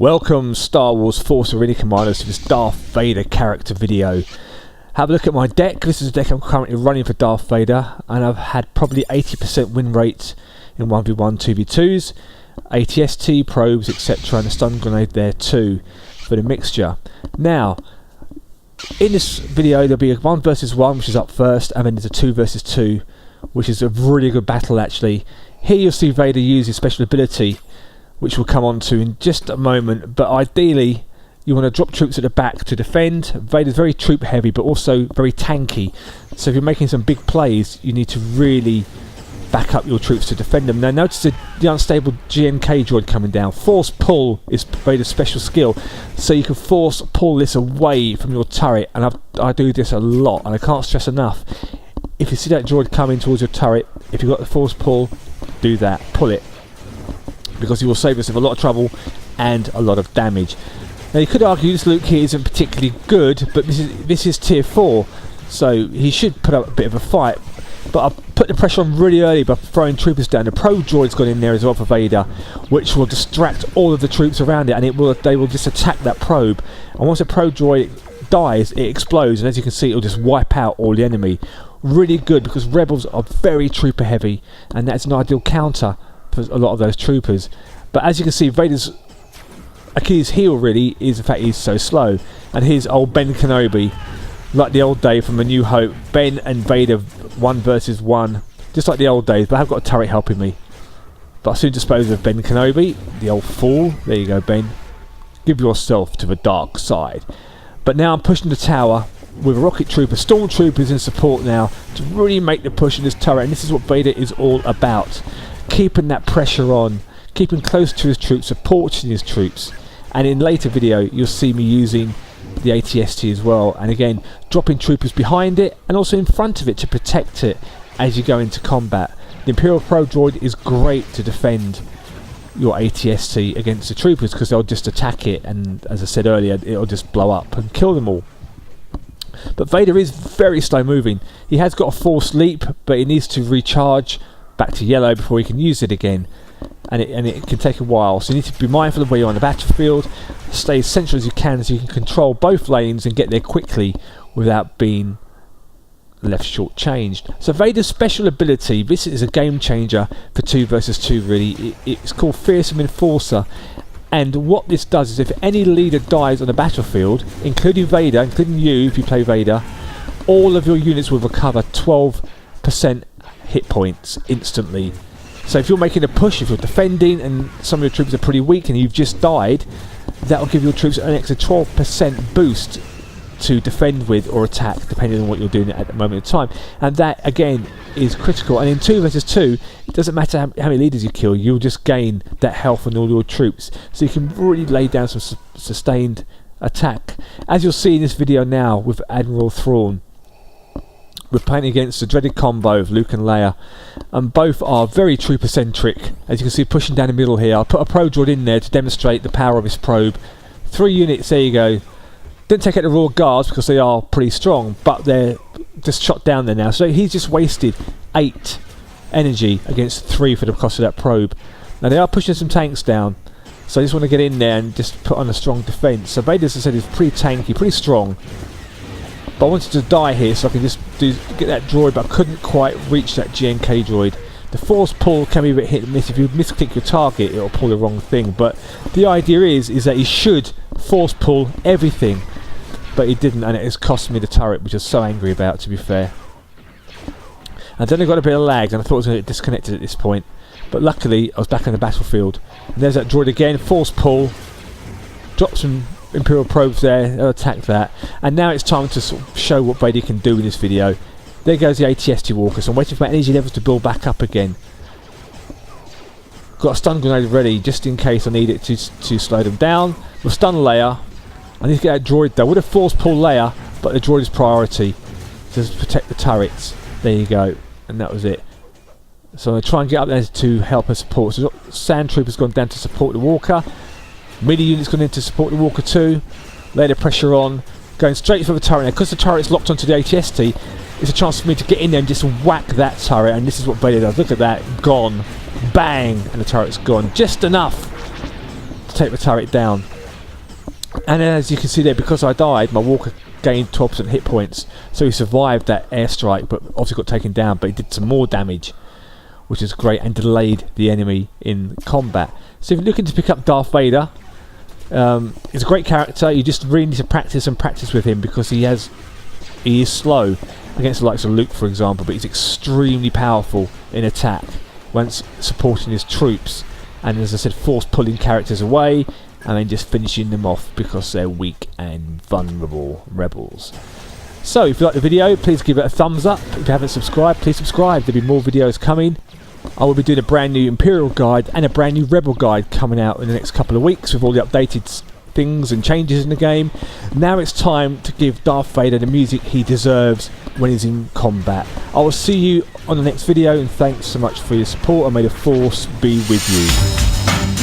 Welcome Star Wars Force Arena Commanders to this Darth Vader character video. Have a look at my deck. This is the deck I'm currently running for Darth Vader, and I've had probably 80% win rate in 1v1, 2v2s, ATST, probes, etc, and a stun grenade there too for the mixture. Now, in this video there'll be a 1 versus 1 which is up first, and then there's a 2 versus 2 which is a really good battle actually. Here you'll see Vader use his special ability, which we'll come on to in just a moment, but ideally you want to drop troops at the back to defend. Vader's very troop heavy but also very tanky, so if you're making some big plays you need to really back up your troops to defend them. Now notice the unstable GNK droid coming down. Force pull is Vader's special skill, so you can force pull this away from your turret, and I do this a lot and I can't stress enough. If you see that droid coming towards your turret, if you've got the force pull, do that, pull it, because you will save yourself a lot of trouble and a lot of damage. Now you could argue this Luke here isn't particularly good, but this is tier 4, so he should put up a bit of a fight. But I put the pressure on really early by throwing troopers down. The probe droid's got in there as well for Vader, which will distract all of the troops around it, and they will just attack that probe. And once a probe droid dies, it explodes, and as you can see, it'll just wipe out all the enemy. Really good, because rebels are very trooper heavy, and that's an ideal counter for a lot of those troopers. But as you can see, Vader's Achilles heel really is the fact he's so slow. And here's old Ben Kenobi, like the old day from A New Hope. Ben and Vader 1 versus 1, just like the old days, but I have got a turret helping me. But I soon dispose of Ben Kenobi, the old fool. There you go, Ben. Give yourself to the dark side. But now I'm pushing the tower with a rocket trooper, stormtroopers in support now to really make the push in this turret, and this is what Vader is all about. Keeping that pressure on, keeping close to his troops, supporting his troops. And in later video you'll see me using the ATST as well, and again dropping troopers behind it and also in front of it to protect it as you go into combat. The Imperial Probe Droid is great to defend your ATST against the troopers, because they'll just attack it, and as I said earlier, it'll just blow up and kill them all. But Vader is very slow moving. He has got a force leap, but he needs to recharge back to yellow before he can use it again, and it can take a while, so you need to be mindful of where you're on the battlefield. Stay as central as you can so you can control both lanes and get there quickly without being left short-changed. So Vader's special ability, this is a game changer for 2 versus 2 really. It's called Fearsome Enforcer, and what this does is if any leader dies on the battlefield, including Vader, including you if you play Vader, all of your units will recover 12% hit points instantly. So if you're making a push, if you're defending and some of your troops are pretty weak and you've just died, that will give your troops an extra 12% boost to defend with or attack, depending on what you're doing at the moment in time. And that again is critical, and in 2 versus 2 it doesn't matter how many leaders you kill, you'll just gain that health on all your troops, so you can really lay down some sustained attack. As you'll see in this video now with Admiral Thrawn, we're playing against the dreaded combo of Luke and Leia, and both are very trooper-centric. As you can see, pushing down the middle here. I'll put a probe droid in there to demonstrate the power of his probe. 3 units, there you go. Didn't take out the Royal Guards because they are pretty strong, but they're just shot down there now. So he's just wasted 8 energy against 3 for the cost of that probe. Now they are pushing some tanks down, so I just want to get in there and just put on a strong defence. So Vader, as I said, is pretty tanky, pretty strong. But I wanted to die here so I can just get that droid, but I couldn't quite reach that GNK droid. The force pull can be a bit hit and miss. If you misclick your target, it'll pull the wrong thing. But the idea is that he should force pull everything, but he didn't, and it has cost me the turret, which I was so angry about, to be fair. And then I got a bit of lag, and I thought I was going to get disconnected at this point. But luckily, I was back on the battlefield. And there's that droid again, force pull, drop some Imperial probes there, they'll attack that. And now it's time to sort of show what Vader can do in this video. There goes the ATST walker, so I'm waiting for my energy levels to build back up again. Got a stun grenade ready just in case I need it to slow them down. We'll stun Leia. I need to get that droid though. Would have force pull Leia, but the droid is priority to protect the turrets. There you go, and that was it. So I'm going to try and get up there to help her support. So Sand Trooper's gone down to support the walker. Midi unit's gone in to support the walker too. Lay the pressure on, going straight for the turret now. Because the turret's locked onto the ATST, it's a chance for me to get in there and just whack that turret, and this is what Vader does. Look at that, gone, bang, and the turret's gone. Just enough take the turret down. And as you can see there, because I died, my walker gained 12% hit points, so he survived that airstrike, but obviously got taken down, but he did some more damage, which is great, and delayed the enemy in combat. So if you're looking to pick up Darth Vader, he's a great character. You just really need to practice and practice with him, because he is slow against the likes of Luke, for example, but he's extremely powerful in attack once supporting his troops, and as I said, force pulling characters away and then just finishing them off because they're weak and vulnerable rebels. So if you like the video, please give it a thumbs up. If you haven't subscribed, please subscribe. There'll be more videos coming. I will be doing a brand new Imperial guide and a brand new Rebel guide coming out in the next couple of weeks with all the updated things and changes in the game. Now it's time to give Darth Vader the music he deserves when he's in combat. I will see you on the next video, and thanks so much for your support, and may the Force be with you.